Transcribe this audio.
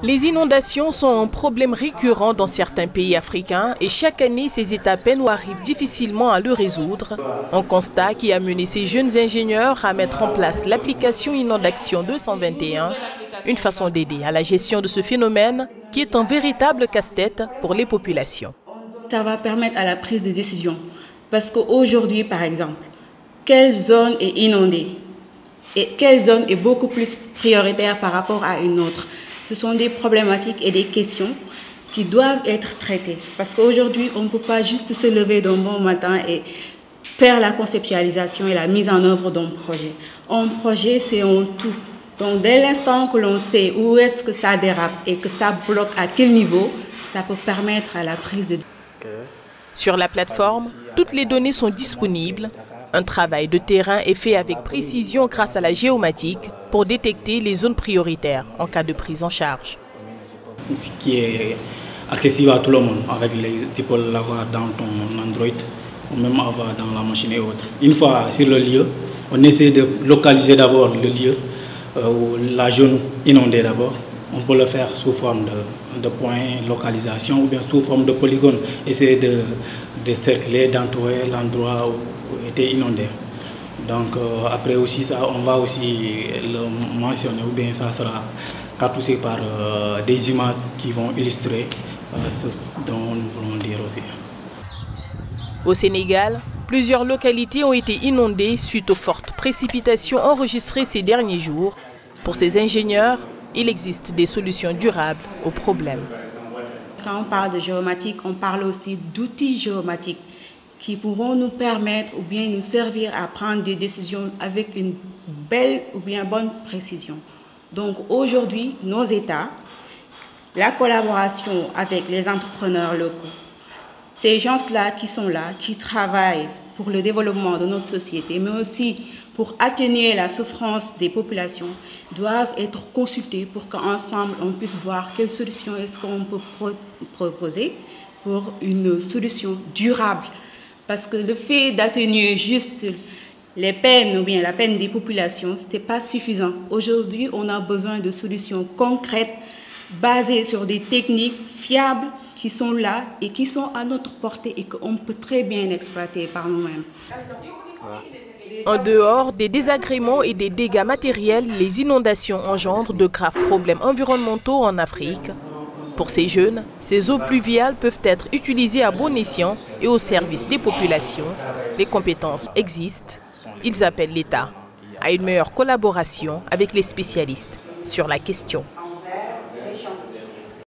Les inondations sont un problème récurrent dans certains pays africains et chaque année, ces États peinent ou arrivent difficilement à le résoudre. Un constat qui a mené ces jeunes ingénieurs à mettre en place l'application Inondation 221, une façon d'aider à la gestion de ce phénomène qui est un véritable casse-tête pour les populations. Ça va permettre à la prise de décision parce qu'aujourd'hui, par exemple, quelle zone est inondée et quelle zone est beaucoup plus prioritaire par rapport à une autre? Ce sont des problématiques et des questions qui doivent être traitées. Parce qu'aujourd'hui, on ne peut pas juste se lever d'un bon matin et faire la conceptualisation et la mise en œuvre d'un projet. Un projet, c'est un tout. Donc, dès l'instant que l'on sait où est-ce que ça dérape et que ça bloque à quel niveau, ça peut permettre à la prise de décision. Sur la plateforme, toutes les données sont disponibles. Un travail de terrain est fait avec précision grâce à la géomatique pour détecter les zones prioritaires en cas de prise en charge. Ce qui est accessible à tout le monde, tu peux l'avoir dans ton Android ou même avoir dans la machine et autres. Une fois sur le lieu, on essaie de localiser d'abord le lieu, ou la zone inondée d'abord. On peut le faire sous forme de points, localisation ou bien sous forme de polygone. Essayer de cercler, d'entourer l'endroit où était inondé. Donc après aussi, ça, on va aussi le mentionner ou bien ça sera cartouché par des images qui vont illustrer ce dont nous voulons dire aussi. Au Sénégal, plusieurs localités ont été inondées suite aux fortes précipitations enregistrées ces derniers jours. Pour ces ingénieurs, il existe des solutions durables aux problèmes. Quand on parle de géomatique, on parle aussi d'outils géomatiques qui pourront nous permettre ou bien nous servir à prendre des décisions avec une belle ou bien bonne précision. Donc aujourd'hui, nos États, la collaboration avec les entrepreneurs locaux, ces gens-là qui sont là, qui travaillent pour le développement de notre société, mais aussi pour atténuer la souffrance des populations, doivent être consultés pour qu'ensemble on puisse voir quelle solution est-ce qu'on peut proposer pour une solution durable. Parce que le fait d'atténuer juste les peines ou bien la peine des populations, ce n'est pas suffisant. Aujourd'hui, on a besoin de solutions concrètes basées sur des techniques fiables qui sont là et qui sont à notre portée et qu'on peut très bien exploiter par nous-mêmes. En dehors des désagréments et des dégâts matériels, les inondations engendrent de graves problèmes environnementaux en Afrique. Pour ces jeunes, ces eaux pluviales peuvent être utilisées à bon escient et au service des populations. Les compétences existent. Ils appellent l'État à une meilleure collaboration avec les spécialistes sur la question.